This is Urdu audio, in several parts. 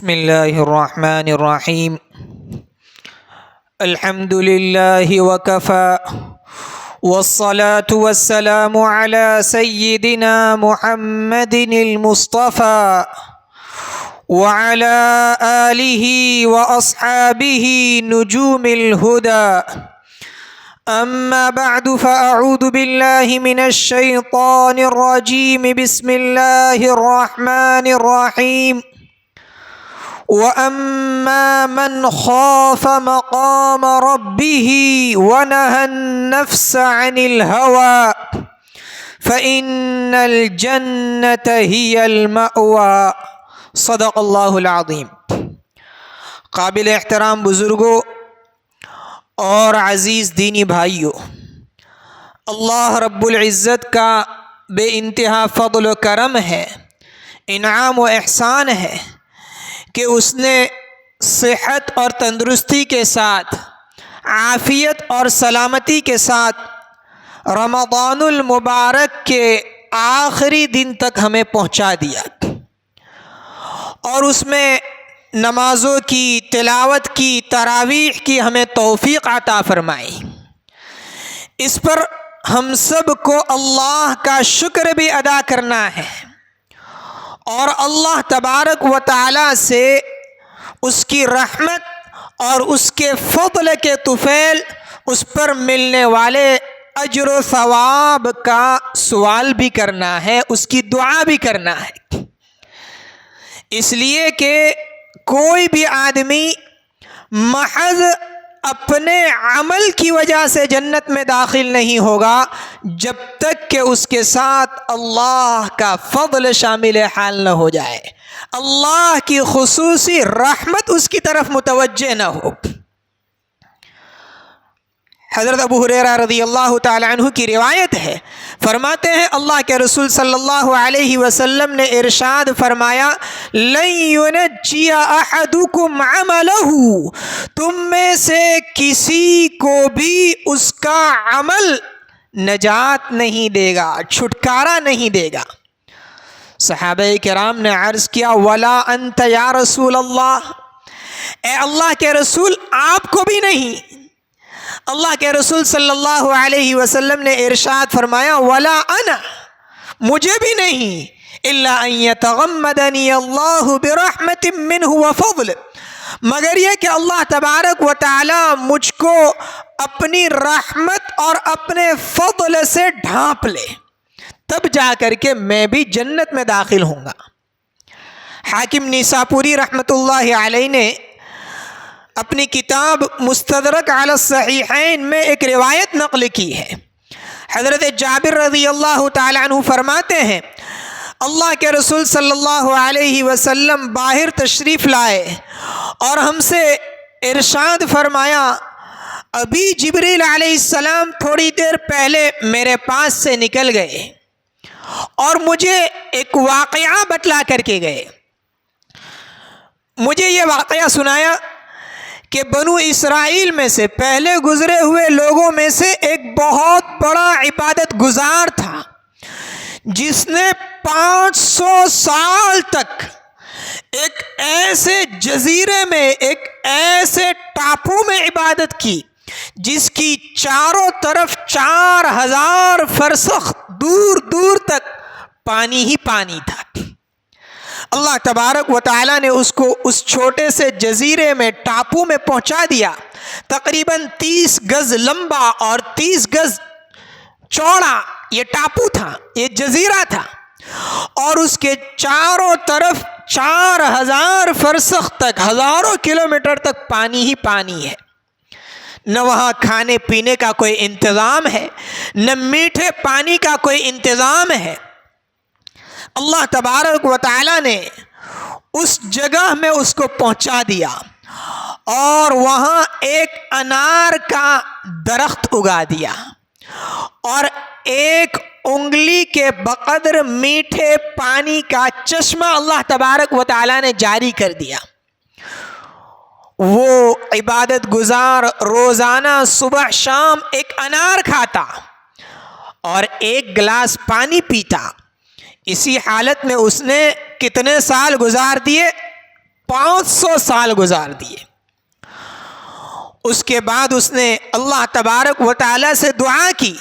بسم اللہ الرحمن الرحیم الحمد للہ وکفی والصلاة والسلام علی سیدنا محمد المصطفى وعلى آلہ واصحابہ نجوم الہدى اما بعد فاعوذ باللہ من الشیطان الرجیم بسم اللہ الرحمن الرحیم وَأَمَّا مَنْ خَافَ مَقَامَ رَبِّهِ وَنَهَى النَّفْسَ عَنِ الْهَوَىٰ فَإِنَّ الْجَنَّةَ هِيَ الْمَأْوَىٰ صدق اللہ العظیم۔ قابل احترام بزرگوں اور عزیز دینی بھائیوں، اللہ رب العزت کا بے انتہا فضل و کرم ہے، انعام و احسان ہے کہ اس نے صحت اور تندرستی کے ساتھ، عافیت اور سلامتی کے ساتھ رمضان المبارک کے آخری دن تک ہمیں پہنچا دیا اور اس میں نمازوں کی، تلاوت کی، تراویح کی ہمیں توفیق عطا فرمائی۔ اس پر ہم سب کو اللہ کا شکر بھی ادا کرنا ہے اور اللہ تبارک و تعالی سے اس کی رحمت اور اس کے فضل کے طفیل اس پر ملنے والے اجر و ثواب کا سوال بھی کرنا ہے، اس کی دعا بھی کرنا ہے، اس لیے کہ کوئی بھی آدمی محض اپنے عمل کی وجہ سے جنت میں داخل نہیں ہوگا جب تک کہ اس کے ساتھ اللہ کا فضل شامل حال نہ ہو جائے، اللہ کی خصوصی رحمت اس کی طرف متوجہ نہ ہو۔ حضرت ابو ہریرہ رضی اللہ تعالی عنہ کی روایت ہے، فرماتے ہیں اللہ کے رسول صلی اللہ علیہ وسلم نے ارشاد فرمایا، لن ینجی احدکم عملہ، تم میں سے کسی کو بھی اس کا عمل نجات نہیں دے گا، چھٹکارا نہیں دے گا۔ صحابہ کرام نے عرض کیا، ولا انت یا رسول اللہ، اے اللہ کے رسول آپ کو بھی نہیں؟ اللہ کے رسول صلی اللہ علیہ وسلم نے ارشاد فرمایا، ولا انا، مجھے بھی نہیں، الا ان یتغمدنی اللہ برحمت منہ وفضل، مگر یہ کہ اللہ تبارک و تعالی مجھ کو اپنی رحمت اور اپنے فضل سے ڈھانپ لے، تب جا کر کے میں بھی جنت میں داخل ہوں گا۔ حاکم نیساپوری رحمۃ اللہ علیہ نے اپنی کتاب مستدرک علی الصحیحین میں ایک روایت نقل کی ہے۔ حضرت جابر رضی اللہ تعالی عنہ فرماتے ہیں، اللہ کے رسول صلی اللہ علیہ وسلم باہر تشریف لائے اور ہم سے ارشاد فرمایا، ابھی جبریل علیہ السلام تھوڑی دیر پہلے میرے پاس سے نکل گئے اور مجھے ایک واقعہ بتلا کر کے گئے۔ مجھے یہ واقعہ سنایا کہ بنو اسرائیل میں سے پہلے گزرے ہوئے لوگوں میں سے ایک بہت بڑا عبادت گزار تھا جس نے 500 سال تک ایک ایسے جزیرے میں، ایک ایسے ٹاپو میں عبادت کی جس کی چاروں طرف 4000 فرسخ دور دور تک پانی ہی پانی تھا۔ اللہ تبارک و تعالیٰ نے اس کو اس چھوٹے سے جزیرے میں، ٹاپو میں پہنچا دیا۔ تقریباً 30 گز لمبا اور 30 گز چوڑا یہ ٹاپو تھا، یہ جزیرہ تھا، اور اس کے چاروں طرف 4000 فرسخ تک، ہزاروں کلومیٹر تک پانی ہی پانی ہے۔ نہ وہاں کھانے پینے کا کوئی انتظام ہے، نہ میٹھے پانی کا کوئی انتظام ہے۔ اللہ تبارک و تعالیٰ نے اس جگہ میں اس کو پہنچا دیا اور وہاں ایک انار کا درخت اگا دیا اور ایک انگلی کے بقدر میٹھے پانی کا چشمہ اللہ تبارک و تعالیٰ نے جاری کر دیا۔ وہ عبادت گزار روزانہ صبح شام ایک انار کھاتا اور ایک گلاس پانی پیتا۔ اسی حالت میں اس نے کتنے سال گزار دیے؟ 500 سال گزار دیے۔ اس کے بعد اس نے اللہ تبارک و تعالیٰ سے دعا کی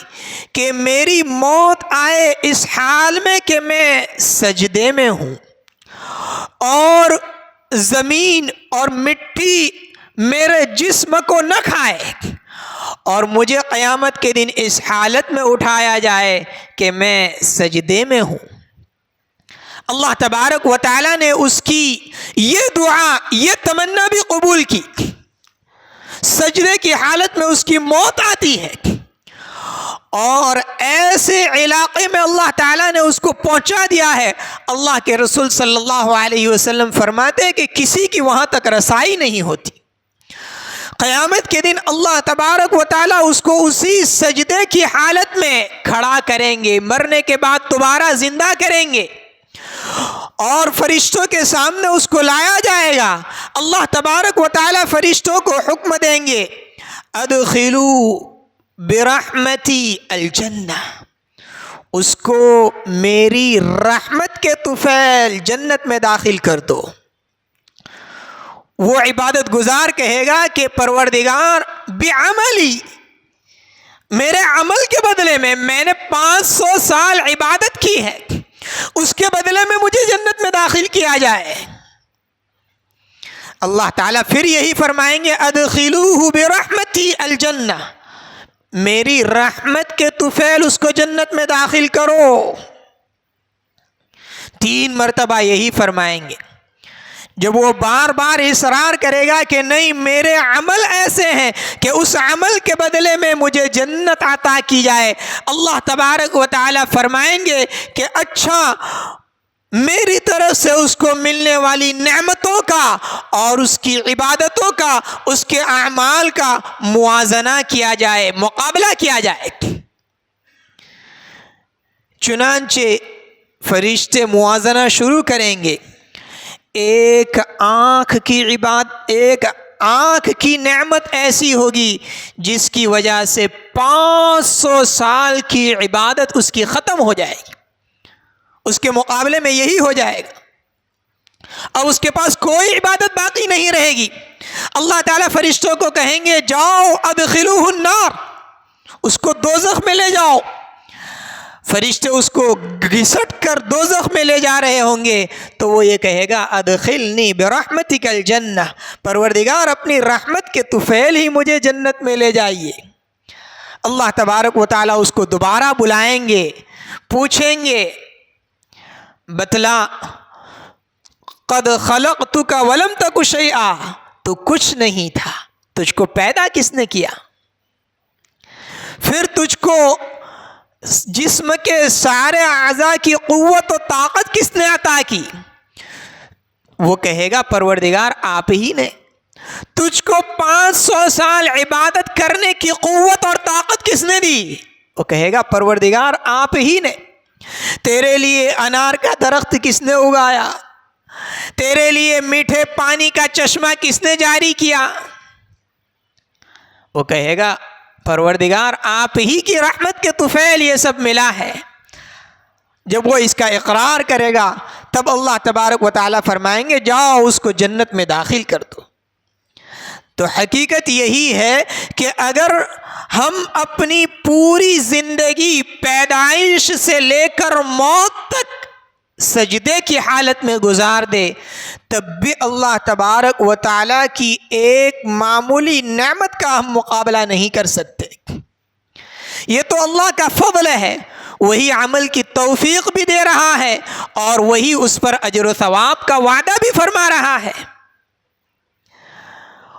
کہ میری موت آئے اس حال میں کہ میں سجدے میں ہوں، اور زمین اور مٹی میرے جسم کو نہ کھائے، اور مجھے قیامت کے دن اس حالت میں اٹھایا جائے کہ میں سجدے میں ہوں۔ اللہ تبارک و تعالیٰ نے اس کی یہ دعا، یہ تمنا بھی قبول کی۔ سجدے کی حالت میں اس کی موت آتی ہے، اور ایسے علاقے میں اللہ تعالیٰ نے اس کو پہنچا دیا ہے، اللہ کے رسول صلی اللہ علیہ وسلم فرماتے ہیں کہ کسی کی وہاں تک رسائی نہیں ہوتی۔ قیامت کے دن اللہ تبارک و تعالیٰ اس کو اسی سجدے کی حالت میں کھڑا کریں گے، مرنے کے بعد دوبارہ زندہ کریں گے، اور فرشتوں کے سامنے اس کو لایا جائے گا۔ اللہ تبارک و تعالیٰ فرشتوں کو حکم دیں گے، ادخلوا برحمتی الجنہ، اس کو میری رحمت کے طفیل جنت میں داخل کر دو۔ وہ عبادت گزار کہے گا کہ پروردگار بعملی، میرے عمل کے بدلے میں نے 500 سال عبادت کی ہے، اس کے بدلے میں مجھے جنت میں داخل کیا جائے۔ اللہ تعالیٰ پھر یہی فرمائیں گے، ادخلوہ برحمتی الجنہ، میری رحمت کے طفیل اس کو جنت میں داخل کرو۔ 3 مرتبہ یہی فرمائیں گے۔ جب وہ بار بار اصرار کرے گا کہ نہیں، میرے عمل ایسے ہیں کہ اس عمل کے بدلے میں مجھے جنت عطا کی جائے، اللہ تبارک و تعالیٰ فرمائیں گے کہ اچھا، میری طرف سے اس کو ملنے والی نعمتوں کا اور اس کی عبادتوں کا، اس کے اعمال کا موازنہ کیا جائے، مقابلہ کیا جائے۔ چنانچہ فرشتے موازنہ شروع کریں گے۔ ایک آنکھ کی نعمت ایسی ہوگی جس کی وجہ سے 500 سال کی عبادت اس کی ختم ہو جائے گی، اس کے مقابلے میں یہی ہو جائے گا، اب اس کے پاس کوئی عبادت باقی نہیں رہے گی۔ اللہ تعالیٰ فرشتوں کو کہیں گے، جاؤ ادخلوہ النار، اس کو دوزخ میں لے جاؤ۔ فرشتے اس کو گھسٹ کر دوزخ میں لے جا رہے ہوں گے تو وہ یہ کہے گا، ادخلنی برحمتک الجنہ، پروردگار اپنی رحمت کے طفیل ہی مجھے جنت میں لے جائیے۔ اللہ تبارک و تعالیٰ اس کو دوبارہ بلائیں گے، پوچھیں گے، بتلا، قد خلقتک ولم تک شیئا، تو کچھ نہیں تھا، تجھ کو پیدا کس نے کیا؟ پھر تجھ کو جسم کے سارے اعضاء کی قوت و طاقت کس نے عطا کی؟ وہ کہے گا، پروردگار آپ ہی نے۔ تجھ کو 500 سال عبادت کرنے کی قوت اور طاقت کس نے دی؟ وہ کہے گا، پروردگار آپ ہی نے۔ تیرے لیے انار کا درخت کس نے اگایا؟ تیرے لیے میٹھے پانی کا چشمہ کس نے جاری کیا؟ وہ کہے گا، پروردگار آپ ہی کی رحمت کے طفیل یہ سب ملا ہے۔ جب وہ اس کا اقرار کرے گا تب اللہ تبارک و تعالیٰ فرمائیں گے، جاؤ اس کو جنت میں داخل کر دو۔ تو حقیقت یہی ہے کہ اگر ہم اپنی پوری زندگی پیدائش سے لے کر موت تک سجدے کی حالت میں گزار دے، تب بھی اللہ تبارک و تعالیٰ کی ایک معمولی نعمت کا ہم مقابلہ نہیں کر سکتے۔ یہ تو اللہ کا فضل ہے، وہی عمل کی توفیق بھی دے رہا ہے اور وہی اس پر اجر و ثواب کا وعدہ بھی فرما رہا ہے،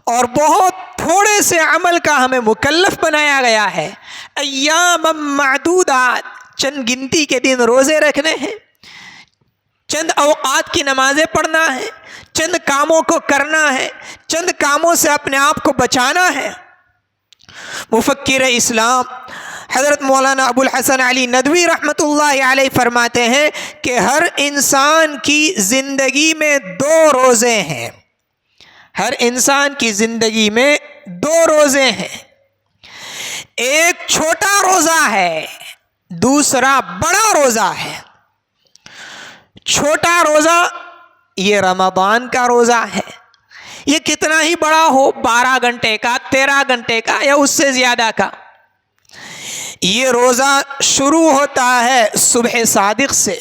اور بہت تھوڑے سے عمل کا ہمیں مکلف بنایا گیا ہے۔ ایام معدودات، چند گنتی کے دن روزے رکھنے ہیں، چند اوقات کی نمازیں پڑھنا ہے، چند کاموں کو کرنا ہے، چند کاموں سے اپنے آپ کو بچانا ہے۔ مفکر اسلام حضرت مولانا ابو الحسن علی ندوی رحمۃ اللہ علیہ فرماتے ہیں کہ ہر انسان کی زندگی میں 2 روزے ہیں، ہر انسان کی زندگی میں 2 روزے ہیں، ایک چھوٹا روزہ ہے، دوسرا بڑا روزہ ہے۔ چھوٹا روزہ یہ رمضان کا روزہ ہے، یہ کتنا ہی بڑا ہو، 12 گھنٹے کا، 13 گھنٹے کا یا اس سے زیادہ کا، یہ روزہ شروع ہوتا ہے صبح صادق سے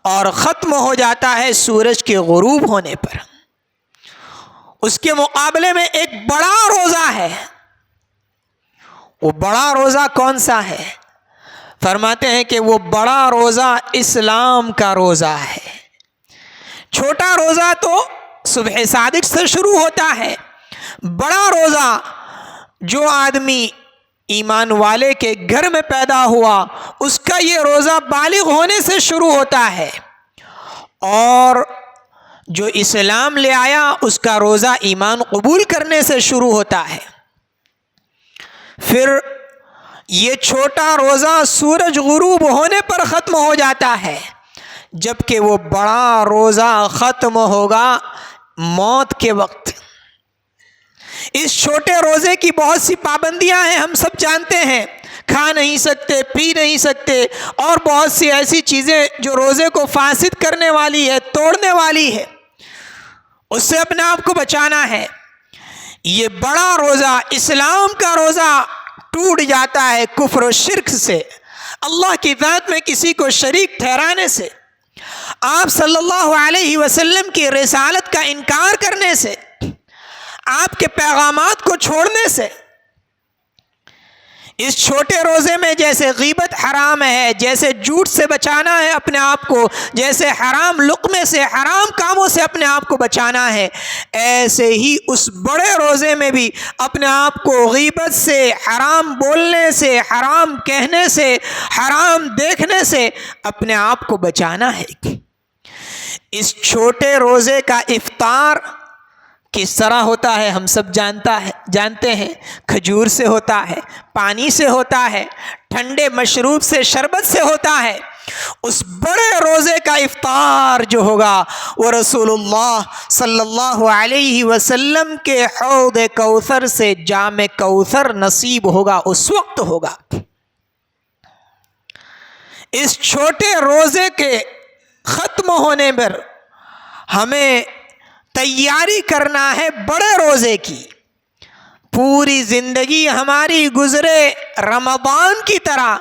اور ختم ہو جاتا ہے سورج کے غروب ہونے پر۔ اس کے مقابلے میں ایک بڑا روزہ ہے، وہ بڑا روزہ کون سا ہے؟ فرماتے ہیں کہ وہ بڑا روزہ اسلام کا روزہ ہے۔ چھوٹا روزہ تو صبح صادق سے شروع ہوتا ہے، بڑا روزہ جو آدمی ایمان والے کے گھر میں پیدا ہوا اس کا یہ روزہ بالغ ہونے سے شروع ہوتا ہے، اور جو اسلام لے آیا اس کا روزہ ایمان قبول کرنے سے شروع ہوتا ہے۔ پھر یہ چھوٹا روزہ سورج غروب ہونے پر ختم ہو جاتا ہے، جبکہ وہ بڑا روزہ ختم ہوگا موت کے وقت۔ اس چھوٹے روزے کی بہت سی پابندیاں ہیں، ہم سب جانتے ہیں، کھا نہیں سکتے، پی نہیں سکتے، اور بہت سی ایسی چیزیں جو روزے کو فاسد کرنے والی ہے، توڑنے والی ہے، اس سے اپنے آپ کو بچانا ہے۔ یہ بڑا روزہ اسلام کا روزہ ٹوٹ جاتا ہے کفر و شرک سے، اللہ کی ذات میں کسی کو شریک ٹھہرانے سے، آپ صلی اللہ علیہ وسلم کی رسالت کا انکار کرنے سے، آپ کے پیغامات کو چھوڑنے سے۔ اس چھوٹے روزے میں جیسے غیبت حرام ہے، جیسے جھوٹ سے بچانا ہے اپنے آپ کو، جیسے حرام لقمے سے، حرام کاموں سے اپنے آپ کو بچانا ہے، ایسے ہی اس بڑے روزے میں بھی اپنے آپ کو غیبت سے، حرام بولنے سے، حرام کہنے سے، حرام دیکھنے سے اپنے آپ کو بچانا ہے۔ اس چھوٹے روزے کا افطار کس طرح ہوتا ہے ہم سب جانتے ہیں، کھجور سے ہوتا ہے، پانی سے ہوتا ہے، ٹھنڈے مشروب سے، شربت سے ہوتا ہے۔ اس بڑے روزے کا افطار جو ہوگا وہ رسول اللہ صلی اللہ علیہ وسلم کے حوض کوثر سے جام کوثر نصیب ہوگا، اس وقت ہوگا۔ اس چھوٹے روزے کے ختم ہونے پر ہمیں تیاری کرنا ہے بڑے روزے کی۔ پوری زندگی ہماری گزرے رمضان کی طرح،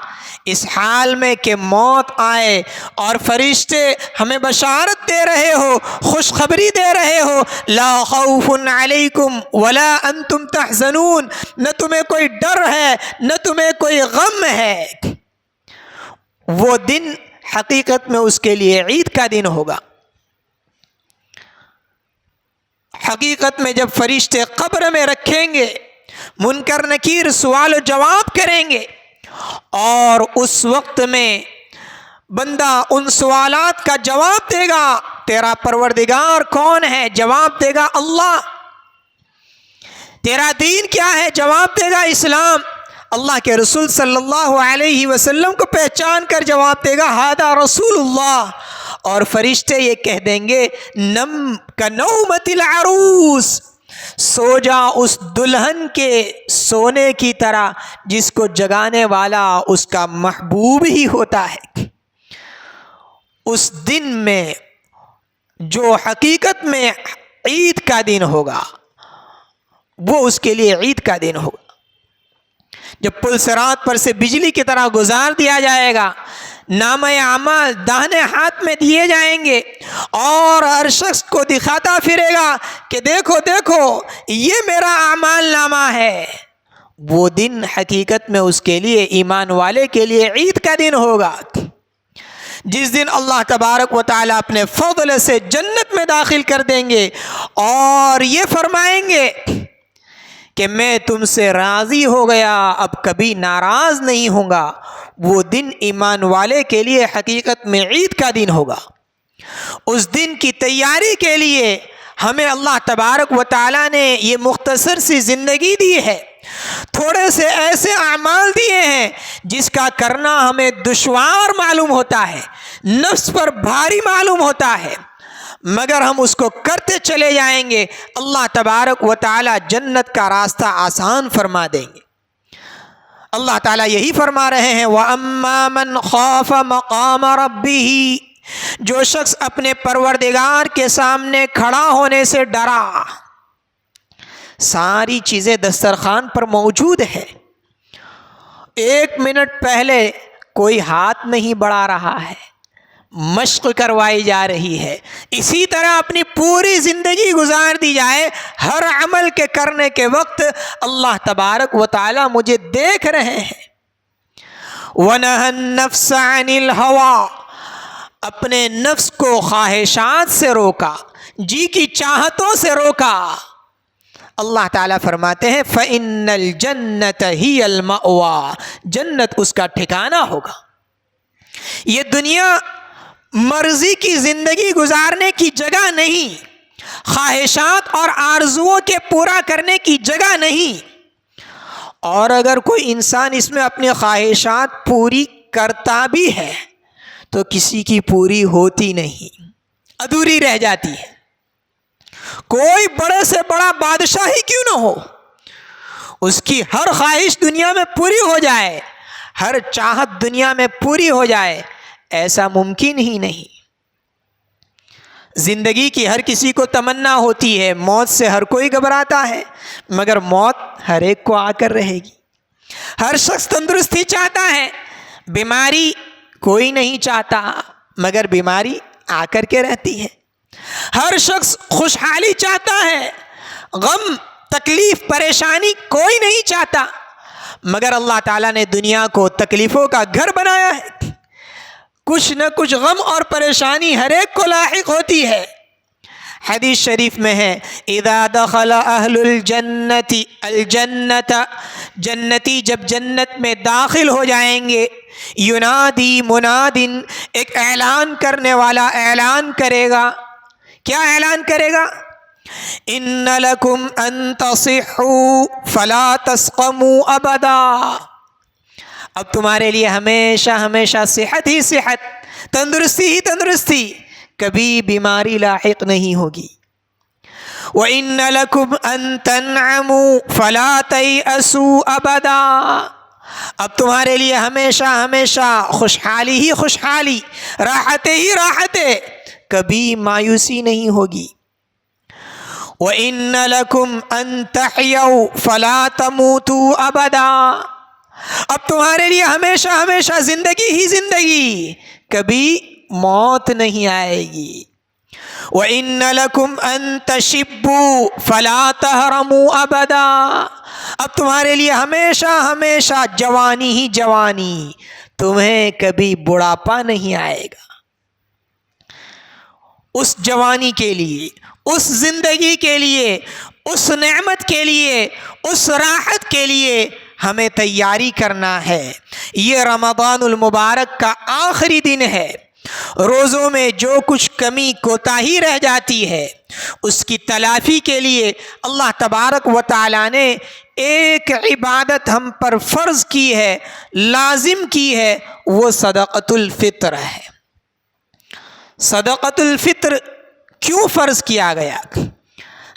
اس حال میں کہ موت آئے اور فرشتے ہمیں بشارت دے رہے ہو، خوشخبری دے رہے ہو، لا خوف علیکم ولا انتم تحزنون، نہ تمہیں کوئی ڈر ہے نہ تمہیں کوئی غم ہے۔ وہ دن حقیقت میں اس کے لیے عید کا دن ہوگا۔ حقیقت میں جب فرشتے قبر میں رکھیں گے، منکر نکیر سوال و جواب کریں گے، اور اس وقت میں بندہ ان سوالات کا جواب دے گا، تیرا پروردگار کون ہے؟ جواب دے گا اللہ۔ تیرا دین کیا ہے؟ جواب دے گا اسلام۔ اللہ کے رسول صلی اللہ علیہ وسلم کو پہچان کر جواب دے گا ھذا رسول اللہ، اور فرشتے یہ کہہ دیں گے نم کنومت العروس، سو جا اس دلہن کے سونے کی طرح جس کو جگانے والا اس کا محبوب ہی ہوتا ہے۔ اس دن میں جو حقیقت میں عید کا دن ہوگا وہ اس کے لیے عید کا دن ہوگا، جب پل صراط پر سے بجلی کی طرح گزار دیا جائے گا، نامہ اعمال داہنے ہاتھ میں دیے جائیں گے، اور ہر شخص کو دکھاتا پھرے گا کہ دیکھو دیکھو یہ میرا اعمال نامہ ہے۔ وہ دن حقیقت میں اس کے لیے، ایمان والے کے لیے عید کا دن ہوگا، جس دن اللہ تبارک و تعالیٰ اپنے فضل سے جنت میں داخل کر دیں گے اور یہ فرمائیں گے کہ میں تم سے راضی ہو گیا، اب کبھی ناراض نہیں ہوں گا۔ وہ دن ایمان والے کے لیے حقیقت میں عید کا دن ہوگا۔ اس دن کی تیاری کے لیے ہمیں اللہ تبارک و تعالیٰ نے یہ مختصر سی زندگی دی ہے، تھوڑے سے ایسے اعمال دیے ہیں جس کا کرنا ہمیں دشوار معلوم ہوتا ہے، نفس پر بھاری معلوم ہوتا ہے، مگر ہم اس کو کرتے چلے جائیں گے، اللہ تبارک و تعالی جنت کا راستہ آسان فرما دیں گے۔ اللہ تعالیٰ یہی فرما رہے ہیں وَأَمَّا مَنْ خَافَ مَقَامَ رَبِّهِ، جو شخص اپنے پروردگار کے سامنے کھڑا ہونے سے ڈرا، ساری چیزیں دسترخوان پر موجود ہے، 1 منٹ پہلے کوئی ہاتھ نہیں بڑھا رہا ہے، مشق کروائی جا رہی ہے، اسی طرح اپنی پوری زندگی گزار دی جائے، ہر عمل کے کرنے کے وقت اللہ تبارک و تعالی مجھے دیکھ رہے ہیں۔ وَنَهَى النَّفْسَ عَنِ الْهَوَىٰ، اپنے نفس کو خواہشات سے روکا، جی کی چاہتوں سے روکا۔ اللہ تعالیٰ فرماتے ہیں فَإِنَّ الْجَنَّةَ هِيَ الْمَأْوَىٰ، جنت اس کا ٹھکانہ ہوگا۔ یہ دنیا مرضی کی زندگی گزارنے کی جگہ نہیں، خواہشات اور آرزوؤں کے پورا کرنے کی جگہ نہیں، اور اگر کوئی انسان اس میں اپنی خواہشات پوری کرتا بھی ہے تو کسی کی پوری ہوتی نہیں، ادھوری رہ جاتی ہے۔ کوئی بڑے سے بڑا بادشاہ ہی کیوں نہ ہو، اس کی ہر خواہش دنیا میں پوری ہو جائے، ہر چاہت دنیا میں پوری ہو جائے، ایسا ممکن ہی نہیں۔ زندگی کی ہر کسی کو تمنا ہوتی ہے، موت سے ہر کوئی گھبراتا ہے، مگر موت ہر ایک کو آ کر رہے گی۔ ہر شخص تندرستی چاہتا ہے، بیماری کوئی نہیں چاہتا، مگر بیماری آ کر کے رہتی ہے۔ ہر شخص خوشحالی چاہتا ہے، غم، تکلیف، پریشانی کوئی نہیں چاہتا، مگر اللہ تعالیٰ نے دنیا کو تکلیفوں کا گھر بنایا ہے، کچھ نہ کچھ غم اور پریشانی ہر ایک کو لاحق ہوتی ہے۔ حدیث شریف میں ہے اذا دخل اہل الجنت الجنت، جنتی جب جنت میں داخل ہو جائیں گے، ینادی منادن، ایک اعلان کرنے والا اعلان کرے گا۔ کیا اعلان کرے گا؟ ان لکم ان تصحوا فلا تسقموا ابدا، اب تمہارے لیے ہمیشہ ہمیشہ صحت ہی صحت، تندرستی ہی تندرستی، کبھی بیماری لاحق نہیں ہوگی۔ وَإِنَّ لَكُمْ أَن تَنْعَمُوا فَلَا تَيْأَسُوا أَبَدًا، اب تمہارے لیے ہمیشہ ہمیشہ خوشحالی ہی خوشحالی، راحتیں ہی راحتیں، کبھی مایوسی نہیں ہوگی۔ وَإِنَّ لَكُمْ أَن تَحْيَوْا فَلَا تَمُوتُوا أَبَدًا، اب تمہارے لیے ہمیشہ ہمیشہ زندگی ہی زندگی، کبھی موت نہیں آئے گی۔ وَإِنَّ لَكُمْ أَن تَشِبُّوا فَلَا تَهْرَمُوا أَبَدًا، اب تمہارے لیے ہمیشہ ہمیشہ جوانی ہی جوانی، تمہیں کبھی بڑھاپا نہیں آئے گا۔ اس جوانی کے لیے، اس زندگی کے لیے، اس نعمت کے لیے، اس راحت کے لیے ہمیں تیاری کرنا ہے۔ یہ رمضان المبارک کا آخری دن ہے، روزوں میں جو کچھ کمی کوتاہی رہ جاتی ہے اس کی تلافی کے لیے اللہ تبارک و تعالیٰ نے ایک عبادت ہم پر فرض کی ہے، لازم کی ہے، وہ صدقۃ الفطر ہے۔ صدقۃ الفطر کیوں فرض کیا گیا؟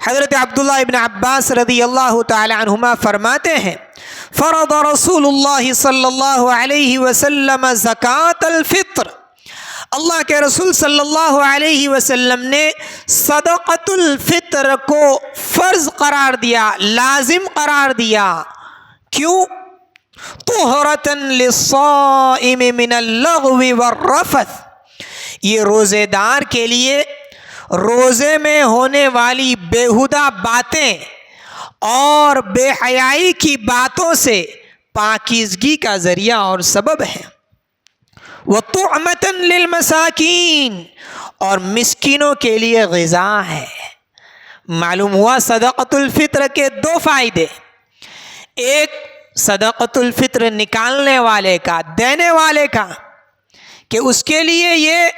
حضرت عبداللہ ابن عباس رضی اللہ تعالی عنہما فرماتے ہیں فرض رسول اللہ صلی اللہ علیہ وسلم زکوٰۃ الفطر، اللہ کے رسول صلی اللہ علیہ وسلم نے صدقۃ الفطر کو فرض قرار دیا، لازم قرار دیا۔ کیوں؟ طہرۃ للصائم من اللغو والرفث، یہ روزے دار کے لیے روزے میں ہونے والی بیہودہ باتیں اور بے حیائی کی باتوں سے پاکیزگی کا ذریعہ اور سبب ہے۔ وَطُعْمَةً لِلْمَسَاكِينَ، اور مسکینوں کے لیے غذا ہے۔ معلوم ہوا صدقۃ الفطر کے 2 فائدے، ایک صدقۃ الفطر نکالنے والے کا، دینے والے کا، کہ اس کے لیے یہ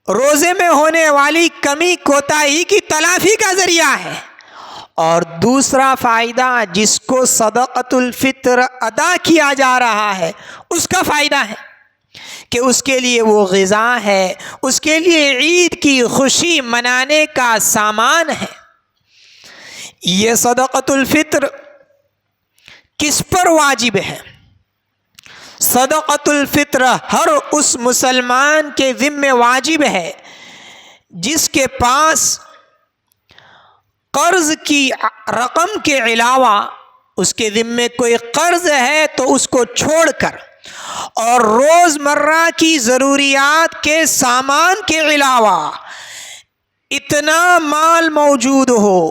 روزے میں ہونے والی کمی کوتاہی کی تلافی کا ذریعہ ہے، اور دوسرا فائدہ جس کو صدقۃ الفطر ادا کیا جا رہا ہے اس کا فائدہ ہے کہ اس کے لیے وہ غذا ہے، اس کے لیے عید کی خوشی منانے کا سامان ہے۔ یہ صدقۃ الفطر کس پر واجب ہے؟ صدقۃ الفطر ہر اس مسلمان کے ذمہ واجب ہے جس کے پاس قرض کی رقم کے علاوہ اس کے ذمے کوئی قرض ہے تو اس کو چھوڑ کر اور روزمرہ کی ضروریات کے سامان کے علاوہ اتنا مال موجود ہو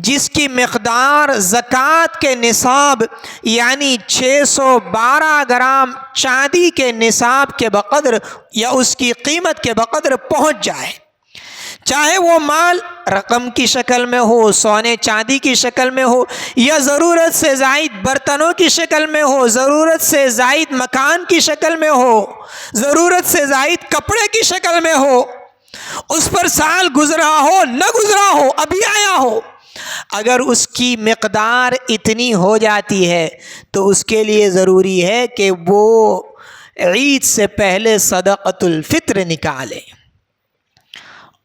جس کی مقدار زکوٰۃ کے نصاب یعنی 612 گرام چاندی کے نصاب کے بقدر یا اس کی قیمت کے بقدر پہنچ جائے، چاہے وہ مال رقم کی شکل میں ہو، سونے چاندی کی شکل میں ہو، یا ضرورت سے زائد برتنوں کی شکل میں ہو، ضرورت سے زائد مکان کی شکل میں ہو، ضرورت سے زائد کپڑے کی شکل میں ہو، اس پر سال گزرا ہو نہ گزرا ہو، ابھی آیا ہو، اگر اس کی مقدار اتنی ہو جاتی ہے تو اس کے لیے ضروری ہے کہ وہ عید سے پہلے صدقۃ الفطر نکالے۔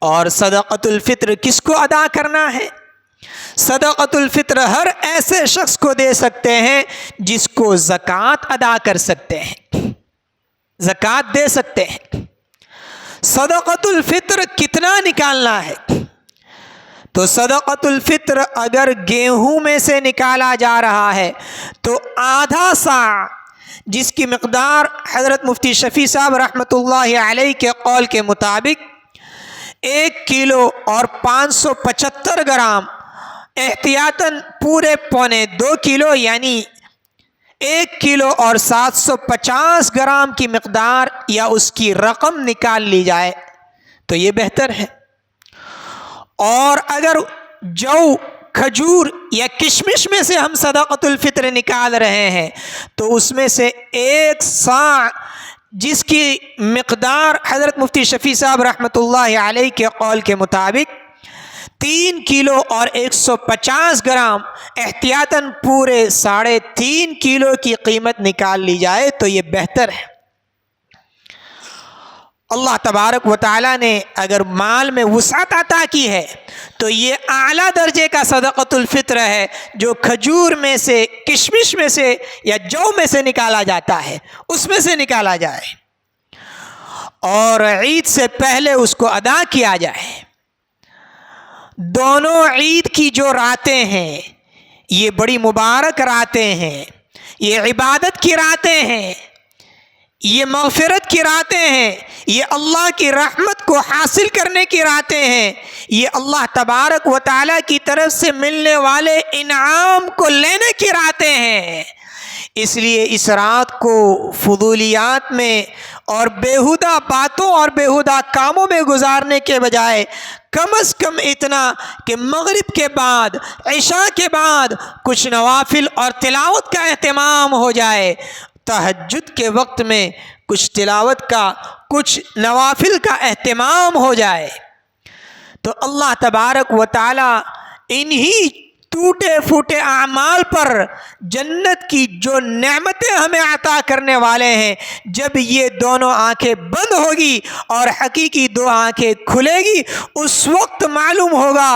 اور صدقۃ الفطر کس کو ادا کرنا ہے؟ صدقۃ الفطر ہر ایسے شخص کو دے سکتے ہیں جس کو زکوٰۃ ادا کر سکتے ہیں، زکوٰۃ دے سکتے ہیں۔ صدقۃ الفطر کتنا نکالنا ہے؟ تو صدقۃ الفطر اگر گیہوں میں سے نکالا جا رہا ہے تو آدھا صاع، جس کی مقدار حضرت مفتی شفیع صاحب رحمۃ اللہ علیہ کے قول کے مطابق 1 کلو اور 575 گرام، احتیاطاً پورے پونے 2 کلو یعنی 1 کلو اور 750 گرام کی مقدار یا اس کی رقم نکال لی جائے تو یہ بہتر ہے۔ اور اگر جو، کھجور یا کشمش میں سے ہم صدقۃ الفطر نکال رہے ہیں تو اس میں سے 1 صاع، جس کی مقدار حضرت مفتی شفیع صاحب رحمۃ اللہ علیہ کے قول کے مطابق 3 کلو اور 150 گرام، احتیاطاً پورے 3.5 کلو کی قیمت نکال لی جائے تو یہ بہتر ہے۔ اللہ تبارک و تعالیٰ نے اگر مال میں وسعت عطا کی ہے تو یہ اعلیٰ درجے کا صدقۃ الفطر ہے جو کھجور میں سے، کشمش میں سے یا جو میں سے نکالا جاتا ہے، اس میں سے نکالا جائے اور عید سے پہلے اس کو ادا کیا جائے۔ دونوں عید کی جو راتیں ہیں یہ بڑی مبارک راتیں ہیں، یہ عبادت کی راتیں ہیں، یہ مغفرت کی راتیں ہیں، یہ اللہ کی رحمت کو حاصل کرنے کی راتیں ہیں، یہ اللہ تبارک و تعالیٰ کی طرف سے ملنے والے انعام کو لینے کی راتیں ہیں۔ اس لیے اس رات کو فضولیات میں اور بیہودہ باتوں اور بیہودہ کاموں میں گزارنے کے بجائے کم از کم اتنا کہ مغرب کے بعد، عشاء کے بعد کچھ نوافل اور تلاوت کا اہتمام ہو جائے، تہجد کے وقت میں کچھ تلاوت کا، کچھ نوافل کا اہتمام ہو جائے تو اللہ تبارک و تعالیٰ انہی ٹوٹے پھوٹے اعمال پر جنت کی جو نعمتیں ہمیں عطا کرنے والے ہیں، جب یہ دونوں آنکھیں بند ہوگی اور حقیقی 2 آنکھیں کھلے گی، اس وقت معلوم ہوگا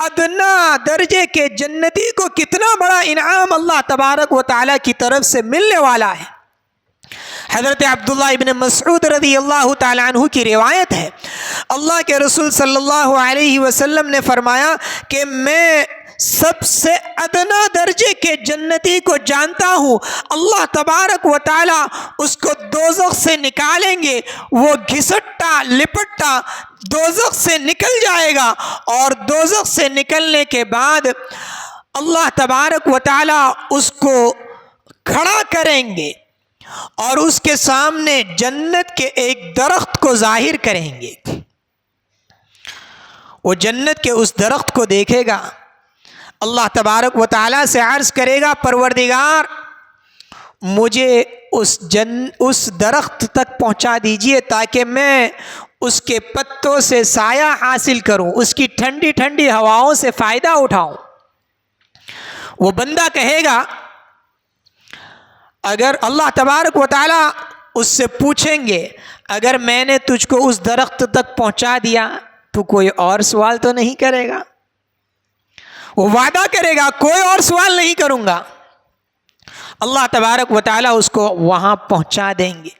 ادنا درجے کے جنتی کو کتنا بڑا انعام اللہ تبارک و تعالیٰ کی طرف سے ملنے والا ہے۔ حضرت عبداللہ ابن مسعود رضی اللہ تعالیٰ عنہ کی روایت ہے، اللہ کے رسول صلی اللہ علیہ وسلم نے فرمایا کہ میں سب سے ادنا درجے کے جنتی کو جانتا ہوں، اللہ تبارک و تعالیٰ اس کو دوزخ سے نکالیں گے، وہ گھسٹتا لپٹتا دوزخ سے نکل جائے گا اور دوزخ سے نکلنے کے بعد اللہ تبارک و تعالیٰ اس کو کھڑا کریں گے اور اس کے سامنے جنت کے ایک درخت کو ظاہر کریں گے۔ وہ جنت کے اس درخت کو دیکھے گا، اللہ تبارک و تعالیٰ سے عرض کرے گا، پروردگار مجھے اس درخت تک پہنچا دیجئے تاکہ میں اس کے پتوں سے سایہ حاصل کروں، اس کی ٹھنڈی ٹھنڈی ہواؤں سے فائدہ اٹھاؤں۔ وہ بندہ کہے گا، اگر اللہ تبارک و تعالیٰ اس سے پوچھیں گے اگر میں نے تجھ کو اس درخت تک پہنچا دیا تو کوئی اور سوال تو نہیں کرے گا؟ وہ وعدہ کرے گا کوئی اور سوال نہیں کروں گا۔ اللہ تبارک و تعالیٰ اس کو وہاں پہنچا دیں گے.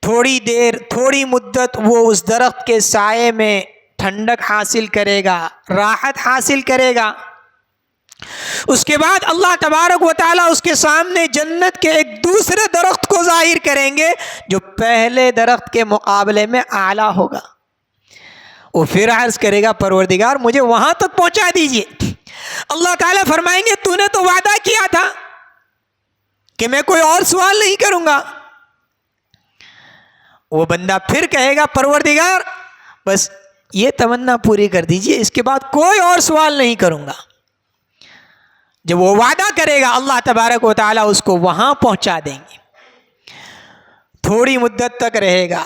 تھوڑی دیر، تھوڑی مدت وہ اس درخت کے سائے میں ٹھنڈک حاصل کرے گا، راحت حاصل کرے گا. اس کے بعد اللہ تبارک و تعالیٰ اس کے سامنے جنت کے ایک دوسرے درخت کو ظاہر کریں گے جو پہلے درخت کے مقابلے میں اعلیٰ ہوگا. وہ پھر عرض کرے گا پروردگار مجھے وہاں تک پہنچا دیجئے. اللہ تعالیٰ فرمائیں گے تو نے تو وعدہ کیا تھا کہ میں کوئی اور سوال نہیں کروں گا. وہ بندہ پھر کہے گا پروردگار بس یہ تمنا پوری کر دیجئے، اس کے بعد کوئی اور سوال نہیں کروں گا. جب وہ وعدہ کرے گا اللہ تبارک و تعالیٰ اس کو وہاں پہنچا دیں گے. تھوڑی مدت تک رہے گا،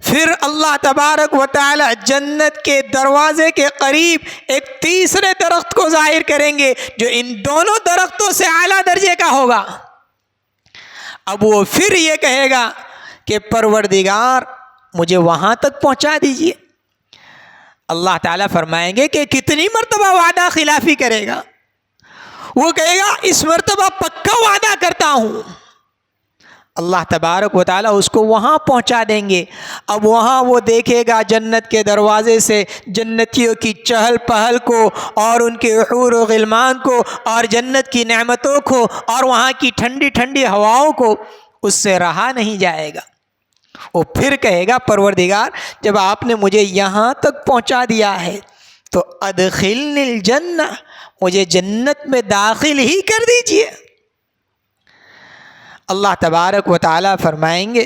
پھر اللہ تبارک و تعالیٰ جنت کے دروازے کے قریب ایک تیسرے درخت کو ظاہر کریں گے جو ان دونوں درختوں سے اعلیٰ درجے کا ہوگا. اب وہ پھر یہ کہے گا کہ پروردگار مجھے وہاں تک پہنچا دیجئے. اللہ تعالیٰ فرمائیں گے کہ کتنی مرتبہ وعدہ خلافی کرے گا؟ وہ کہے گا اس مرتبہ پکا وعدہ کرتا ہوں. اللہ تبارک و تعالیٰ اس کو وہاں پہنچا دیں گے. اب وہاں وہ دیکھے گا جنت کے دروازے سے جنتیوں کی چہل پہل کو اور ان کے حور و غلمان کو اور جنت کی نعمتوں کو اور وہاں کی ٹھنڈی ٹھنڈی ہواؤں کو. اس سے رہا نہیں جائے گا. وہ پھر کہے گا پروردگار جب آپ نے مجھے یہاں تک پہنچا دیا ہے تو ادخلنی الجنہ، مجھے جنت میں داخل ہی کر دیجئے. اللہ تبارک و تعالیٰ فرمائیں گے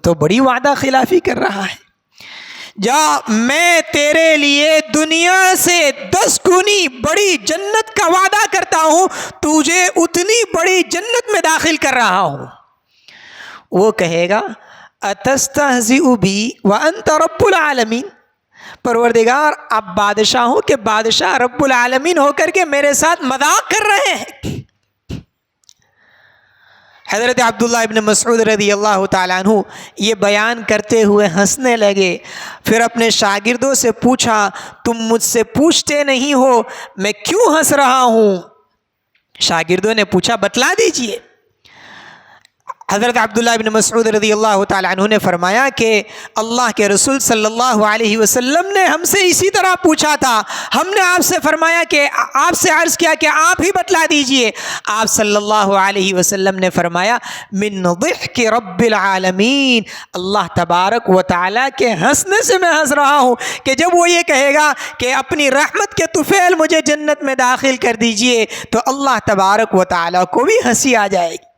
تو بڑی وعدہ خلافی کر رہا ہے، جا میں تیرے لیے دنیا سے 10 گنی بڑی جنت کا وعدہ کرتا ہوں، تجھے اتنی بڑی جنت میں داخل کر رہا ہوں. وہ کہے گا اتستہزئ بی وانت رب العالمین، پروردگار آپ بادشاہوں کے بادشاہ رب العالمین ہو کر کے میرے ساتھ مذاق کر رہے ہیں. حضرت عبداللہ ابن مسعود رضی اللہ تعالیٰ عنہ یہ بیان کرتے ہوئے ہنسنے لگے. پھر اپنے شاگردوں سے پوچھا تم مجھ سے پوچھتے نہیں ہو میں کیوں ہنس رہا ہوں؟ شاگردوں نے پوچھا بتلا دیجئے. حضرت عبداللہ ابن مسعود رضی اللہ تعالیٰ عنہ نے فرمایا کہ اللہ کے رسول صلی اللہ علیہ وسلم نے ہم سے اسی طرح پوچھا تھا. ہم نے آپ سے فرمایا کہ آپ سے عرض کیا کہ آپ ہی بتلا دیجئے. آپ صلی اللہ علیہ وسلم نے فرمایا من ضحک رب العالمین، اللہ تبارک و تعالیٰ کے ہنسنے سے میں ہنس رہا ہوں کہ جب وہ یہ کہے گا کہ اپنی رحمت کے طفیل مجھے جنت میں داخل کر دیجئے تو اللہ تبارک و تعالیٰ کو بھی ہنسی آ جائے گی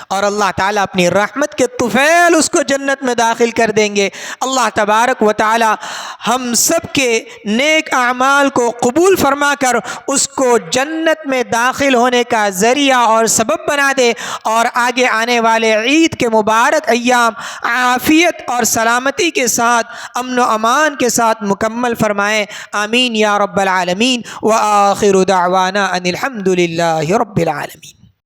اور اللہ تعالیٰ اپنی رحمت کے طفیل اس کو جنت میں داخل کر دیں گے. اللہ تبارک و تعالیٰ ہم سب کے نیک اعمال کو قبول فرما کر اس کو جنت میں داخل ہونے کا ذریعہ اور سبب بنا دے اور آگے آنے والے عید کے مبارک ایام عافیت اور سلامتی کے ساتھ امن و امان کے ساتھ مکمل فرمائیں. آمین یا رب العالمین. وآخر دعوانا ان الحمد للہ رب العالمین.